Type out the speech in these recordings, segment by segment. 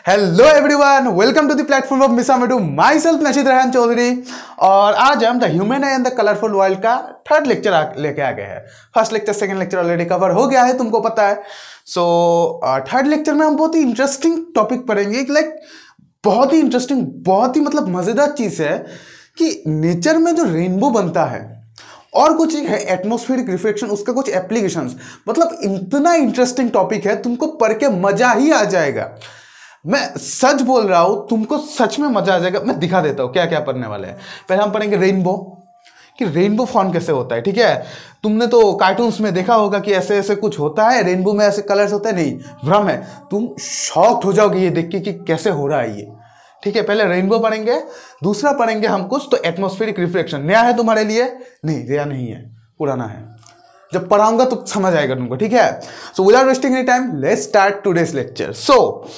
Hello everyone, welcome to the platform of मिसा मेडू myself Nashid Rehan Chaudhary. और आज हम the human eye and the colourful world का थर्ड लेक्चर लेके आ गए हैं। First lecture second lecture already cover हो गया है, तुमको पता है। सो थर्ड लेक्चर में हम बहुत ही इंटरेस्टिंग टॉपिक पढ़ेंगे। बहुत ही इंटरेस्टिंग, बहुत ही मतलब मजेदार चीज है कि नेचर में जो रेनबो बनता है और कुछ है एटमॉस्फेरिक रिफ्लेक्शन, उसका कुछ एप्लीकेशंस, मतलब इतना इंटरेस्टिंग टॉपिक है, तुमको पढ़ के मजा ही आ जाएगा। मैं सच बोल रहा हूं, तुमको सच में मजा आ जाएगा। मैं दिखा देता हूं क्या क्या पढ़ने वाले हैं। पहले हम पढ़ेंगे रेनबो, कि रेनबो फॉर्म कैसे होता है। ठीक है, तुमने तो कार्टून्स में देखा होगा कि ऐसे ऐसे कुछ होता है, रेनबो में ऐसे कलर्स होते हैं। नहीं, भ्रम है। तुम शॉक्ड हो जाओगे ये देख के कि कैसे हो रहा है ये। ठीक है, पहले रेनबो पढ़ेंगे, दूसरा पढ़ेंगे हम कुछ तो एटमॉस्फेरिक रिफ्लेक्शन। नया है तुम्हारे लिए? नहीं, नया नहीं है, पुराना है। जब पढ़ाऊंगा तो समझ आएगा तुमको। ठीक है, so without wasting any time let's start today's lecture. So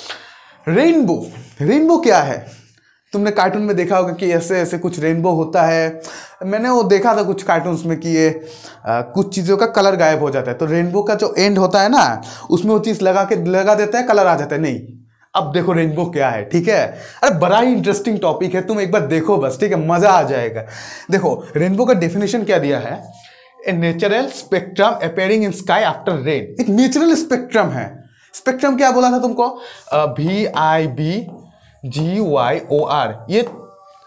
rainbow क्या है? तुमने कार्टून में देखा होगा कि ऐसे ऐसे कुछ रेनबो होता है। मैंने वो देखा था कुछ कार्टून्स में कि ये कुछ चीज़ों का कलर गायब हो जाता है, तो रेनबो का जो एंड होता है ना, उसमें वो चीज़ लगा देता है, कलर आ जाता है। नहीं, अब देखो रेनबो क्या है। ठीक है, अरे बड़ा ही इंटरेस्टिंग टॉपिक है, तुम एक बार देखो बस। ठीक है, मजा आ जाएगा। देखो रेनबो का डेफिनेशन क्या दिया है, a natural spectrum appearing in sky after rain. एक नेचुरल स्पेक्ट्रम है। स्पेक्ट्रम क्या बोला था तुमको? VIBGYOR, ये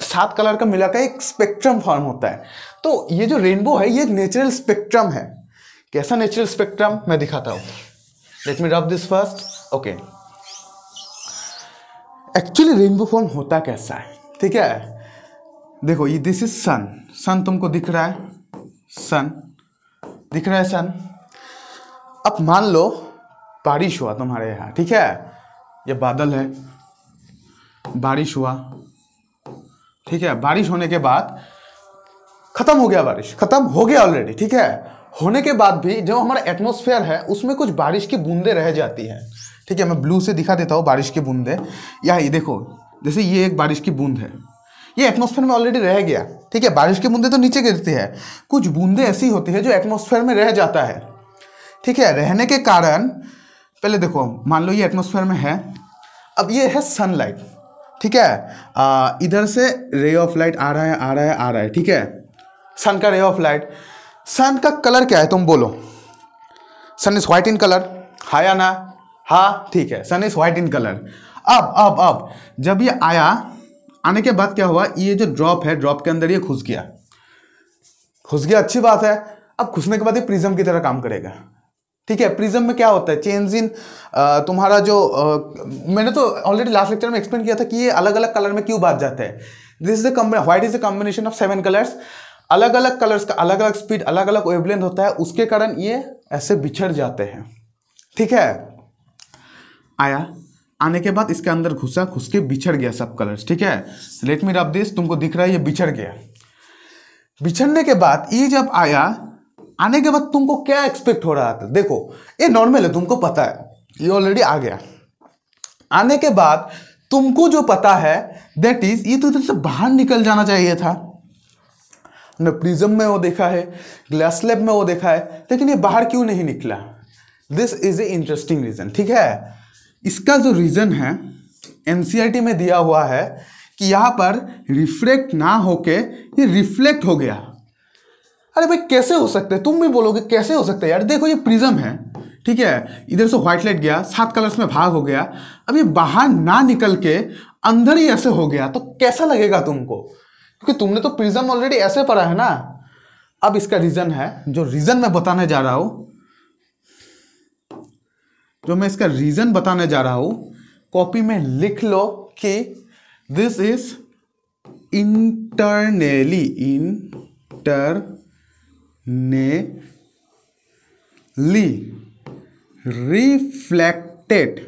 7 कलर का मिलाकर एक स्पेक्ट्रम फॉर्म होता है। तो ये जो रेनबो है ये एक नेचुरल स्पेक्ट्रम है। कैसा नेचुरल स्पेक्ट्रम, मैं दिखाता हूं। Let me rub this first. Okay, actually rainbow form होता कैसा है? ठीक है, देखो ये दिस इज सन तुमको दिख रहा है, सन दिख रहा है, सन। अब मान लो बारिश हुआ तुम्हारे यहाँ। ठीक है, ये बादल है, बारिश हुआ। ठीक है, बारिश होने के बाद खत्म हो गया, बारिश खत्म हो गया ऑलरेडी। ठीक है, होने के बाद भी जो हमारा एटमॉस्फेयर है उसमें कुछ बारिश की बूंदे रह जाती हैं। ठीक है, मैं ब्लू से दिखा देता हूँ बारिश की बूंदे। ये देखो, जैसे ये एक बारिश की बूंद है, ये एटमॉस्फेयर में ऑलरेडी रह गया। ठीक है, बारिश की बूंदे तो नीचे गिरती है, कुछ बूंदे ऐसी होती है जो एटमॉस्फेयर में रह जाता है। ठीक है, रहने के कारण पहले देखो, मान लो ये एटमॉस्फेयर में है, अब ये है सनलाइट। ठीक है, इधर से रे ऑफ लाइट आ रहा है, आ रहा है, आ रहा है। ठीक है, सन का रे ऑफ लाइट। सन का कलर क्या है तुम बोलो? सन इज व्हाइट इन कलर, हाँ या ना? हाँ, ठीक है, सन इज व्हाइट इन कलर। अब जब ये आया, आने के बाद क्या हुआ, ये जो ड्रॉप है, ड्रॉप के अंदर ये घुस गया, अच्छी बात है। अब घुसने के बाद ये प्रिज्म की तरह काम करेगा। ठीक है, प्रिज्म में क्या होता है, चेंज इन तुम्हारा जो मैंने तो ऑलरेडी लास्ट लेक्चर में एक्सप्लेन किया था कि ये अलग अलग कलर में क्यों बांट जाते हैं। This is white is the combination of 7 colours. अलग अलग कलर्स का अलग अलग स्पीड, अलग अलग वेवलेंथ होता है, उसके कारण ये ऐसे बिछड़ जाते हैं। ठीक है, आया, आने के बाद इसके अंदर घुस के बिछड़ गया सब कलर्स। ठीक है, लेट मी रब दिस, तुमको दिख रहा है ये बिछड़ गया। बिछड़ने के बाद ये जब आया, आने के बाद तुमको क्या एक्सपेक्ट हो रहा था? देखो ये नॉर्मल है, तुमको पता है, ये ऑलरेडी आ गया। आने के बाद तुमको जो पता है दैट इज, ये तो इधर से बाहर निकल जाना चाहिए था। न प्रिज्म में वो देखा है, ग्लास स्लैब में वो देखा है, लेकिन ये बाहर क्यों नहीं निकला? This is a interesting reason. ठीक है, इसका जो रीजन है एनसीईआरटी में दिया हुआ है कि यहां पर रिफ्लेक्ट ना होके ये रिफ्लेक्ट हो गया। अरे भाई कैसे हो सकते हैं? तुम भी बोलोगे कैसे हो सकता है यार। देखो ये प्रिज्म है, ठीक है, इधर से व्हाइट लाइट गया, 7 कलर्स में भाग हो गया, अब ये बाहर ना निकल के अंदर ही ऐसे हो गया, तो कैसा लगेगा तुमको? क्योंकि तुमने तो प्रिज्म ऑलरेडी ऐसे पढ़ा है ना। अब इसका रीजन है, जो रीजन मैं बताने जा रहा हूं, कॉपी में लिख लो कि दिस इज इंटरनली रिफ्लेक्टेड।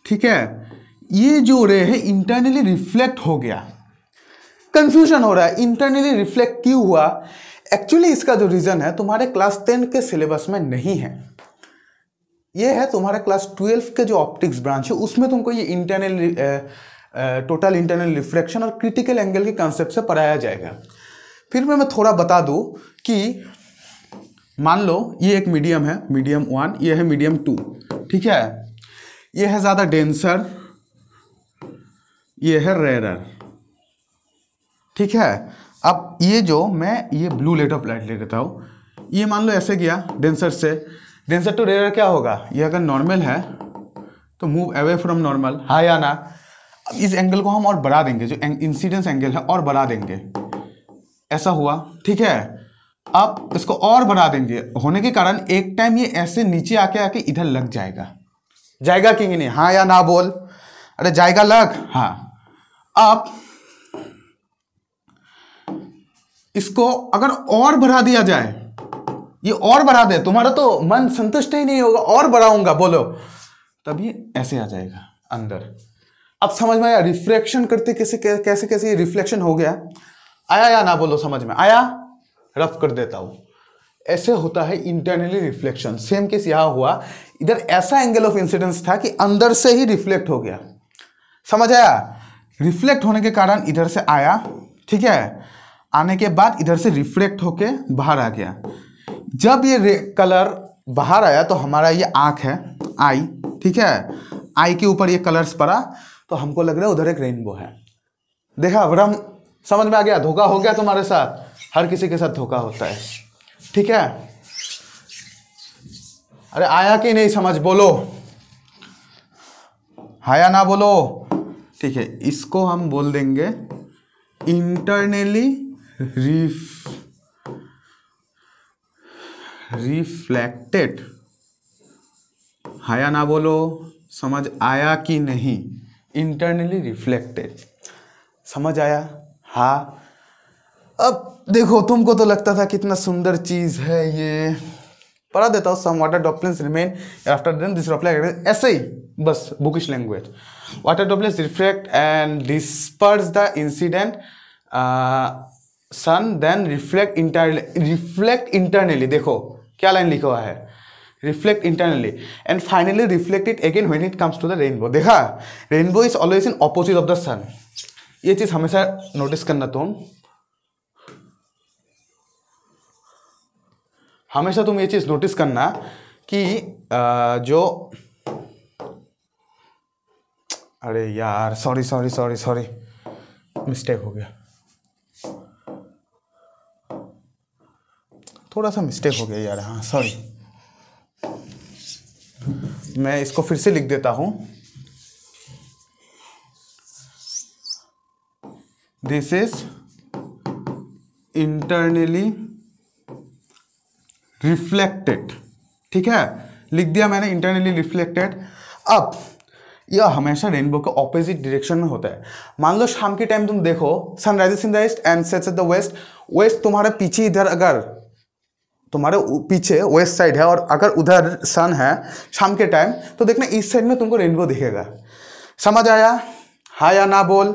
ठीक है, ये जो रे है इंटरनली रिफ्लेक्ट हो गया। कंफ्यूजन हो रहा है इंटरनली रिफ्लेक्ट क्यों हुआ? एक्चुअली इसका जो रीजन है तुम्हारे क्लास 10 के सिलेबस में नहीं है, ये है तुम्हारे क्लास 12 के जो ऑप्टिक्स ब्रांच है, उसमें तुमको ये टोटल इंटरनल रिफ्लेक्शन और क्रिटिकल एंगल के कंसेप्ट से पढ़ाया जाएगा। फिर मैं थोड़ा बता दूं कि मान लो ये एक मीडियम है, मीडियम 1, ये है मीडियम 2। ठीक है, ये है ज़्यादा डेंसर ये है रेयरर, ठीक है। अब ये जो मैं ये ब्लू लेट ऑफ लाइट ले लेता हूँ, ये मान लो ऐसे गया डेंसर से, डेंसर टू रेयरर क्या होगा, ये अगर नॉर्मल है तो मूव अवे फ्रॉम नॉर्मल, हाँ या ना। अब इस एंगल को हम और बढ़ा देंगे, जो इंसिडेंस एंगल है और बढ़ा देंगे, ऐसा हुआ, ठीक है। अब इसको और बढ़ा देंगे, होने के कारण एक टाइम ये ऐसे नीचे आके आके इधर लग जाएगा, जाएगा कि नहीं, हाँ या ना बोल, अरे जाएगा लग, हाँ। अब इसको अगर और बढ़ा दिया जाए, ये और बढ़ा दे, तुम्हारा तो मन संतुष्ट ही नहीं होगा, और बढ़ाऊंगा बोलो, तब ये ऐसे आ जाएगा अंदर। अब समझ में आया रिफ्लेक्शन करते कैसे कैसे कैसे रिफ्लेक्शन हो गया, आया या ना बोलो, समझ में आया, रफ कर देता हूं। ऐसे होता है इंटरनली रिफ्लेक्शन। सेम केस यहां हुआ, इधर ऐसा एंगल ऑफ इंसिडेंस था कि अंदर से ही रिफ्लेक्ट हो गया, समझ आया। रिफ्लेक्ट होने के कारण इधर से आया, ठीक है, आने के बाद इधर से रिफ्लेक्ट होके बाहर आ गया। जब ये कलर बाहर आया तो हमारा ये आंख है, आई, ठीक है, आई के ऊपर ये कलर्स पड़ा तो हमको लग रहा है उधर एक रेनबो है। देखा भ्रम, समझ में आ गया, धोखा हो गया तुम्हारे साथ, हर किसी के साथ धोखा होता है, ठीक है। अरे आया कि नहीं समझ, बोलो आया ना बोलो, ठीक है। इसको हम बोल देंगे इंटरनली रिफ्लेक्टेड, आया ना बोलो, समझ आया कि नहीं, इंटरनली रिफ्लेक्टेड, समझ आया, हाँ। अब देखो तुमको तो लगता था कितना सुंदर चीज है ये, पढ़ा देता हूँ। Some water droplets remain after then this reflect, ऐसे ही बस bookish language. Water droplets reflect and disperse the incident sun, then reflect internally, देखो क्या लाइन लिखा हुआ है, reflect internally and finally reflect it again when it comes to the rainbow. देखा, rainbow is always in opposite of the sun, ये चीज हमेशा notice करना तुम, हमेशा तुम ये चीज नोटिस करना कि जो, अरे यार sorry sorry sorry sorry, mistake हो गया, थोड़ा सा मिस्टेक हो गया यार, हाँ सॉरी। मैं इसको फिर से लिख देता हूं, दिस इज इंटरनली रिफ्लेक्टेड, ठीक है, लिख दिया मैंने इंटरनली रिफ्लेक्टेड। अब यह हमेशा रेनबो के ऑपोजिट डायरेक्शन में होता है। मान लो शाम के टाइम तुम देखो, sun rises in the east and sets at the west, west तुम्हारे पीछे, इधर अगर तुम्हारे पीछे वेस्ट साइड है और अगर उधर सन है शाम के टाइम, तो देखना इस साइड में तुमको रेनबो दिखेगा, समझ आया, हाँ या ना बोल।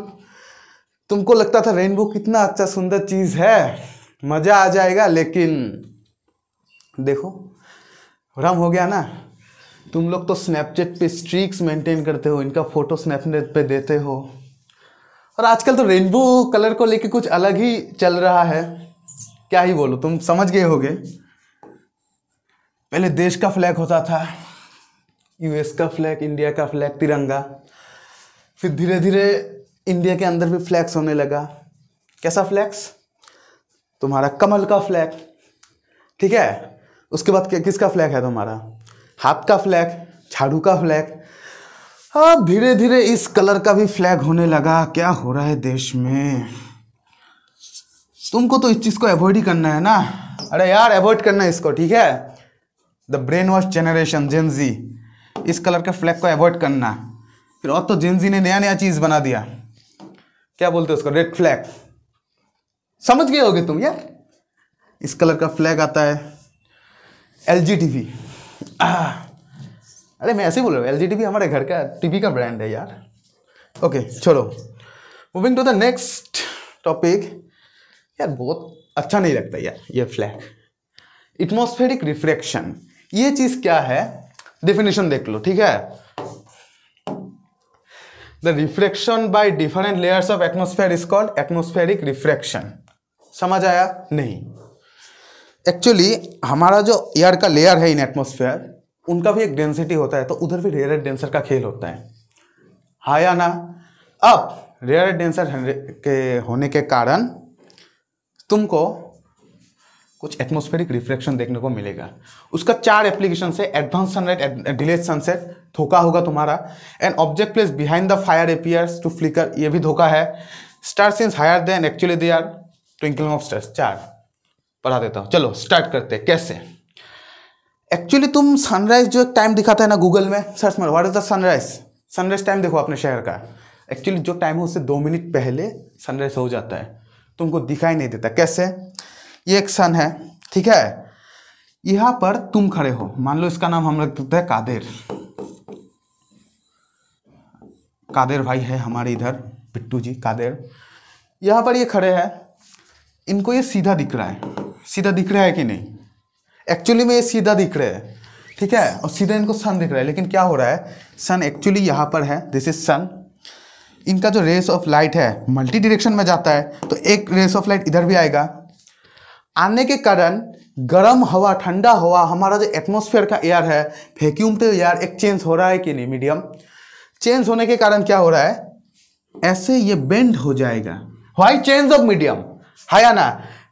तुमको लगता था रेनबो कितना अच्छा सुंदर चीज है, मजा आ जाएगा, लेकिन देखो भ्रम हो गया ना। तुम लोग तो स्नैपचैट पे स्ट्रीक्स मेंटेन करते हो, इनका फोटो स्नैपचैट पे देते हो, और आजकल तो रेनबो कलर को लेके कुछ अलग ही चल रहा है, क्या ही बोलो, तुम समझ गए होगे। पहले देश का फ्लैग होता था, यूएस का फ्लैग, इंडिया का फ्लैग, तिरंगा, फिर धीरे धीरे इंडिया के अंदर भी फ्लैग्स होने लगा। कैसा फ्लैग्स, तुम्हारा कमल का फ्लैग, ठीक है। उसके बाद किसका फ्लैग है तुम्हारा, हाथ का फ्लैग, झाड़ू का फ्लैग। अब धीरे धीरे इस कलर का भी फ्लैग होने लगा। क्या हो रहा है देश में, तुमको तो इस चीज को अवॉइड ही करना है ना। अरे यार अवॉइड करना है इसको, ठीक है। द ब्रेन वॉश जनरेशन जेन जी, इस कलर के फ्लैग को अवॉइड करना। फिर और तो जेन जी ने नया नया चीज बना दिया, क्या बोलते हैं उसको, रेड फ्लैग, समझ गए होगे तुम यार। इस कलर का फ्लैग आता है, एलजी टीवी। अरे मैं ऐसे ही बोल रहा हूँ, एलजी टीवी हमारे घर का टीवी का ब्रांड है यार। ओके छोड़ो, moving to the next topic. यार बहुत अच्छा नहीं लगता यार ये फ्लैग। एटमॉस्फेरिक रिफ्रैक्शन, ये चीज क्या है, डेफिनेशन देख लो, ठीक है। The refraction by different layers of atmosphere is called atmospheric refraction. समझ आया नहीं। एक्चुअली हमारा जो एयर का लेयर है इन एटमॉस्फेयर, उनका भी एक डेंसिटी होता है, तो उधर भी रेयर डेंसर का खेल होता है, हाँ या ना। अब रेयर डेंसर के होने के कारण तुमको कुछ एटमॉस्फेरिक रिफ्लेक्शन देखने को मिलेगा। उसका 4 एप्लीकेशन है। एडवांस सनलाइट, डिलेड सनसेट, धोखा होगा तुम्हारा। An object place behind the fire appears to flicker, ये भी धोखा है। Star seems higher than actually they are, twinkling of stars. 4 पढ़ा देता हूँ, चलो स्टार्ट करते हैं। कैसे एक्चुअली तुम सनराइज जो एक टाइम दिखाता है ना गूगल में, सर्च मारो what is the sunrise, sunrise time देखो अपने शहर का। एक्चुअली जो टाइम है उससे 2 मिनट पहले सनराइज हो जाता है, तुमको दिखाई नहीं देता। कैसे, ये एक सन है, ठीक है, यहां पर तुम खड़े हो, मान लो इसका नाम हम रखते हैं कादेर। कादेर भाई है हमारे इधर, बिट्टू जी कादेर, यहां पर ये खड़े हैं। इनको ये सीधा दिख रहा है, सीधा दिख रहा है कि नहीं? एक्चुअली में ये सीधा दिख रहे हैं, ठीक है, और सीधा इनको सन दिख रहा है। लेकिन क्या हो रहा है, सन एक्चुअली यहां पर है, दिस इज सन। इनका जो रेस ऑफ लाइट है मल्टी डायरेक्शन में जाता है, तो एक रेस ऑफ लाइट इधर भी आएगा, आने के कारण गर्म हवा, ठंडा हवा, हमारा जो एटमॉस्फेयर का एयर है, वैक्यूम तो एयर एक चेंज हो रहा है कि नहीं? मीडियम चेंज होने के कारण क्या हो रहा है, ऐसे ये बेंड हो जाएगा। व्हाई चेंज ऑफ मीडियम, है या ना?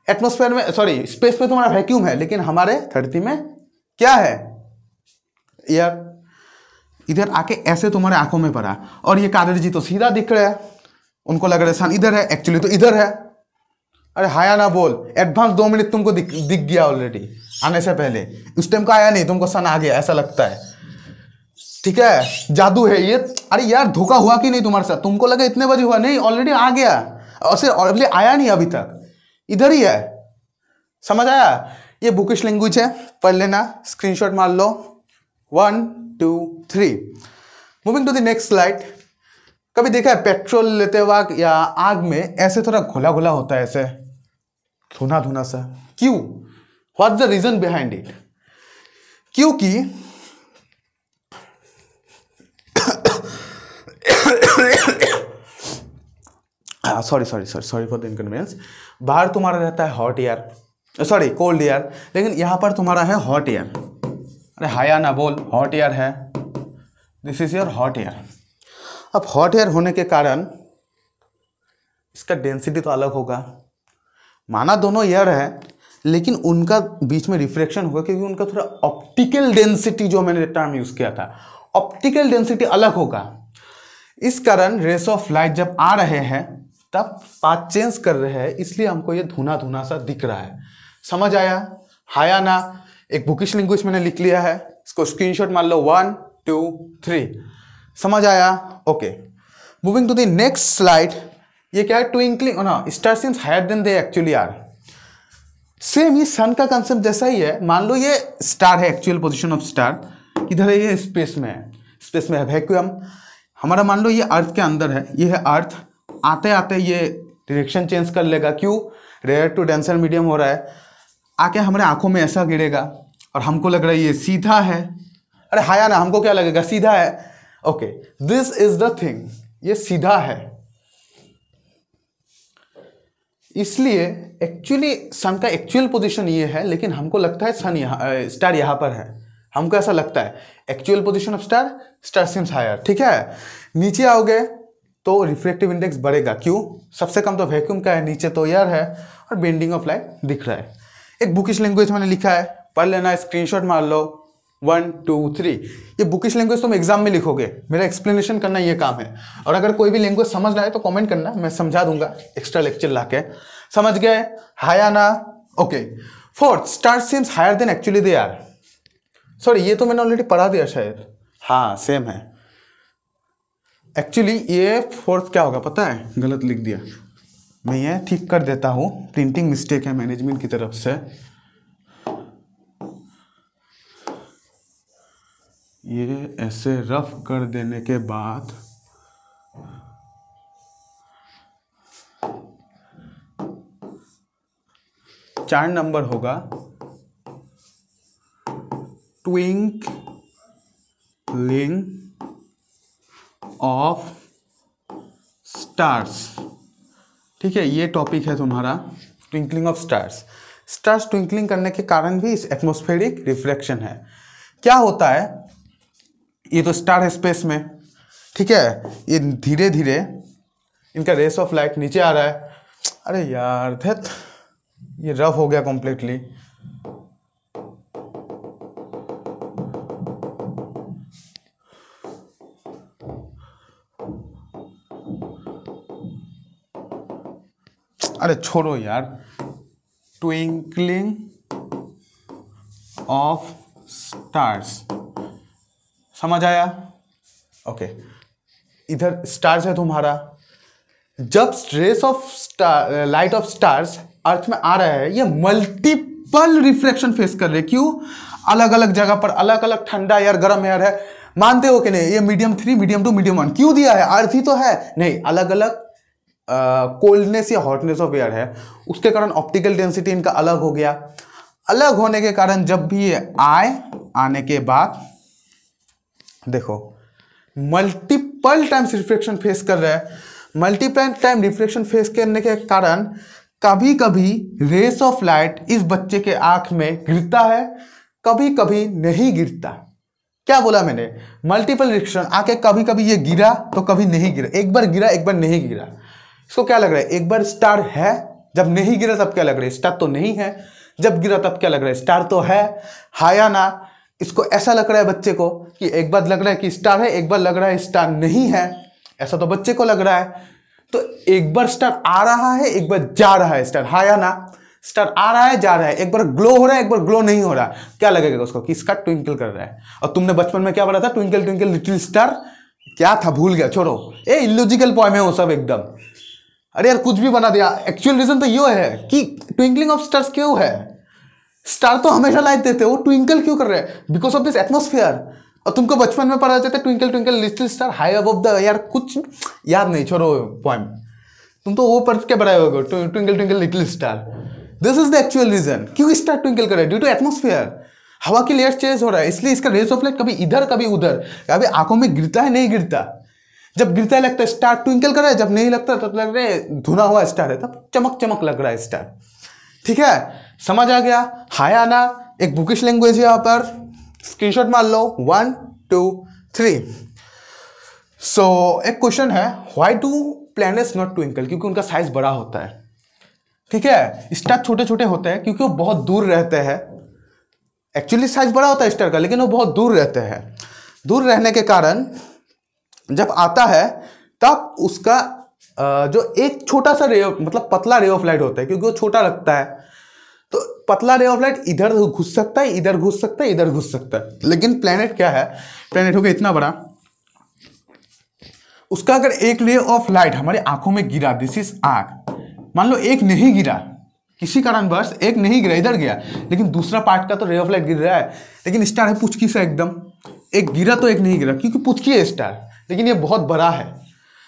एटमॉस्फेयर में, सॉरी स्पेस में तुम्हारा वैक्यूम है, लेकिन हमारे धरती में क्या है, एयर। इधर आके ऐसे तुम्हारे आंखों में पड़ा, और ये कादर जी तो सीधा दिख रहे हैं, उनको लग रहा है सन इधर है, एक्चुअली तो इधर है। अरे हाया ना बोल, एडवांस 2 मिनट तुमको दिख गया ऑलरेडी आने से पहले, उस टाइम का आया नहीं, तुमको सन आ गया ऐसा लगता है, ठीक है, जादू है ये। अरे यार धोखा हुआ कि नहीं तुम्हारे साथ? तुमको लगा इतने बजे हुआ, नहीं ऑलरेडी आ गया, और सिर्फ ऑलरेडी आया नहीं अभी तक, इधर ही है। समझ आया? ये बुकिश लैंग्वेज है, पढ़ लेना, स्क्रीनशॉट मार लो। 1 2 3 moving to the next slide. कभी देखा है पेट्रोल लेते वक्त या आग में ऐसे थोड़ा घुला घुला होता है, ऐसे धुना धुना सा, क्यों? What's the reason behind it? क्योंकि सॉरी फॉर द इनकन्वीनियंस। बाहर तुम्हारा रहता है hot air, sorry cold air, लेकिन यहां पर तुम्हारा है हॉट एयर। अरे हाया ना बोल, हॉट एयर है, this is your hot air. अब हॉट एयर होने के कारण इसका डेंसिटी तो अलग होगा, माना दोनों एयर है, लेकिन उनका बीच में रिफ्लेक्शन होगा, क्योंकि उनका थोड़ा ऑप्टिकल डेंसिटी, जो मैंने टर्म यूज किया था, ऑप्टिकल डेंसिटी अलग होगा। इस कारण रेस ऑफ लाइट जब आ रहे हैं तब पाथ चेंज कर रहे हैं, इसलिए हमको ये धुना धुना सा दिख रहा है। समझ आया? हाया ना? एक बुकिश लैंग्वेज मैंने लिख लिया है, इसको स्क्रीनशॉट मार लो। 1 2 3 समझ आया? Okay, moving to the next slide. ये क्या है, ट्विंकलिंग ना, star seems higher than they actually are. Same ये सन का कंसेप्ट जैसा ही है। मान लो ये स्टार है, एक्चुअल पोजीशन ऑफ स्टार किधर है, ये स्पेस में है, स्पेस में है वैक्यूम हमारा। मान लो ये अर्थ के अंदर है, ये है अर्थ, आते आते ये डायरेक्शन चेंज कर लेगा, क्यों? रेयर टू डेंसर मीडियम हो रहा है, आके हमारे आंखों में ऐसा गिरेगा, और हमको लग रहा है ये सीधा है। अरे हाया ना, हमको क्या लगेगा, सीधा है। Okay, this is the thing, ये सीधा है, इसलिए एक्चुअली सन का एक्चुअल पोजीशन ये है, लेकिन हमको लगता है सन यहाँ, स्टार यहाँ पर है, हमको ऐसा लगता है। Actual position of star, star seems higher, ठीक है। नीचे आओगे तो रिफ्लेक्टिव इंडेक्स बढ़ेगा, क्यों? सबसे कम तो वैक्यूम का है, नीचे तो एयर है, और बेंडिंग ऑफ लाइट दिख रहा है। एक बुकिश लैंग्वेज मैंने लिखा है, पढ़ लेना, स्क्रीनशॉट मार लो। 1 2 3 ये बुकिश लैंग्वेज तुम एग्जाम में लिखोगे, मेरा एक्सप्लेनेशन करना ये काम है। और अगर कोई भी लैंग्वेज समझ रहा है तो कमेंट करना, मैं समझा दूंगा एक्स्ट्रा लेक्चर लाके। समझ गए? हाया ना? Okay. 4th, star seems higher than actually they are. Sorry, ये तो मैंने ऑलरेडी पढ़ा दिया शायद, हाँ सेम है। एक्चुअली ये 4th क्या होगा पता है, गलत लिख दिया, मैं ये ठीक कर देता हूँ, प्रिंटिंग मिस्टेक है मैनेजमेंट की तरफ से। ये ऐसे रफ कर देने के बाद चार नंबर होगा ट्विंकलिंग ऑफ स्टार्स, ठीक है। ये टॉपिक है तुम्हारा twinkling of stars. Stars twinkling करने के कारण भी इस एटमॉस्फेरिक रिफ्लेक्शन है। क्या होता है, ये तो स्टार है स्पेस में, ठीक है, ये धीरे धीरे इनका रेस ऑफ लाइट नीचे आ रहा है। अरे यार धत, ये रफ हो गया कम्प्लीटली। अरे छोड़ो यार। ट्विंकलिंग ऑफ स्टार्स, समझ आया? ओके, इधर स्टार्स है तुम्हारा। जब rays of light of stars earth में आ रहा है, ये मल्टीपल रिफ्लेक्शन फेस कर रहे हैं। क्यों? अलग अलग जगह पर अलग अलग ठंडा एयर, गर्म एयर है। मानते हो कि नहीं? ये मीडियम 3, मीडियम 2, मीडियम 1 क्यों दिया है? अर्थ ही तो है। नहीं, अलग अलग कोल्डनेस या हॉटनेस ऑफ एयर है, उसके कारण ऑप्टिकल डेंसिटी इनका अलग हो गया। अलग होने के कारण जब भी ये आने के बाद देखो मल्टीपल टाइम्स रिफ्लेक्शन फेस कर रहा है। मल्टीपल टाइम रिफ्लेक्शन फेस करने के कारण कभी कभी रेस ऑफ लाइट इस बच्चे के आंख में गिरता है, कभी कभी नहीं गिरता। क्या बोला मैंने? मल्टीपल रिफ्लेक्शन आके कभी कभी ये गिरा तो कभी नहीं गिरा, एक बार गिरा एक बार नहीं गिरा। इसको क्या लग रहा है? एक बार स्टार है, जब नहीं गिरा तब क्या लग रहा है? स्टार तो नहीं है। जब गिरा तब क्या लग रहा है? स्टार तो है। हाँ या ना? इसको ऐसा लग रहा है बच्चे को कि एक बार लग रहा है कि स्टार है, एक बार लग रहा है स्टार नहीं है। ऐसा तो बच्चे को लग रहा है। तो एक बार स्टार आ रहा है, एक बार जा रहा है स्टार। हाँ या ना? स्टार आ रहा है, जा रहा है, एक बार ग्लो हो रहा है, एक बार ग्लो नहीं हो रहा। क्या लगेगा उसको? कि इसका ट्विंकल कर रहा है। और तुमने बचपन में क्या पढ़ा था? Twinkle twinkle little star. क्या था? भूल गया, छोड़ो। ए इलॉजिकल पोएम है वो सब एकदम। अरे यार कुछ भी बना दिया। एक्चुअल रीजन तो ये है कि ट्विंकलिंग ऑफ स्टार्स क्यों है। स्टार तो हमेशा लाइट देते हो, ट्विंकल क्यों कर रहे हैं? Because of this atmosphere. और तुमको बचपन में पढ़ा जाता है twinkle twinkle little star high above the, यार कुछ याद नहीं, छोड़ो पोएम। तुम तो वो पढ़ के बढ़ाए होगे twinkle twinkle little star. This is the actual reason क्यों स्टार ट्विंकल कर रहा है। ड्यू टू एटमोस्फियर, हवा की लेयर चेंज हो रहा है, इसलिए इसका रेस ऑफ लाइट कभी इधर कभी उधर, कभी आंखों में गिरता है नहीं गिरता। जब गिरता है लगता है स्टार ट्विंकल कर रहा है, जब नहीं लगता तब लग रहा है धुना हुआ स्टार है, तब चमक चमक लग रहा है स्टार। ठीक है, समझ आ गया? हाय आना, एक बुकिश लैंग्वेज है यहाँ पर, स्क्रीनशॉट मार लो। 1 2 3। सो एक क्वेश्चन है, why do planets not twinkle? क्योंकि उनका साइज बड़ा होता है। ठीक है, स्टार छोटे छोटे होते हैं क्योंकि वो बहुत दूर रहते हैं। एक्चुअली साइज बड़ा होता है स्टार का, लेकिन वो बहुत दूर रहते हैं। दूर रहने के कारण जब आता है तब उसका जो एक छोटा सा रे, मतलब पतला रे ऑफ लाइट होता है, क्योंकि वो छोटा लगता है। तो पतला रे ऑफ लाइट इधर घुस सकता है, इधर घुस सकता है, इधर घुस सकता है। लेकिन प्लेनेट क्या है? प्लेनेट हो गया इतना बड़ा, उसका अगर एक रे ऑफ लाइट हमारी आंखों में गिरा, दिस इज आंख, मान लो एक नहीं गिरा, किसी कारणवश एक नहीं गिरा, इधर गया, लेकिन दूसरा पार्ट का तो रे ऑफ लाइट गिर रहा है। लेकिन स्टार है पुचकी सा एकदम, एक गिरा तो एक नहीं गिरा, क्योंकि पुचकी है स्टार, लेकिन ये बहुत बड़ा है।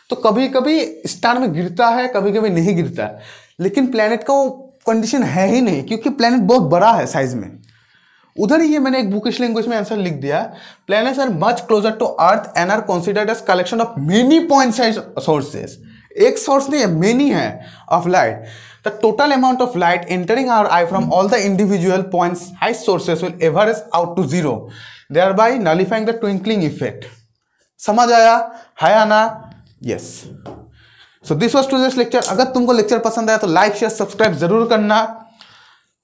तो कभी कभी स्टार में गिरता है, कभी कभी नहीं गिरता है। लेकिन प्लेनेट का वो कंडीशन है ही नहीं, क्योंकि प्लेनेट बहुत बड़ा है साइज में। उधर ही ये मैंने एक बुकिश लैंग्वेज में आंसर लिख दिया, planets are much closer to earth and are considered as collection of many point size sources. एक सोर्स नहीं है, मेनी है of light. The total amount of light entering our eye from all the individual points high sources will average out to zero, thereby nullifying the twinkling effect. समझ आया? है आना? Yes. So this was today's lecture. अगर तुमको lecture पसंद आया तो like share subscribe जरूर करना।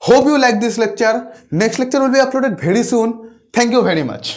Hope you like this lecture. Next lecture will be uploaded very soon. Thank you very much.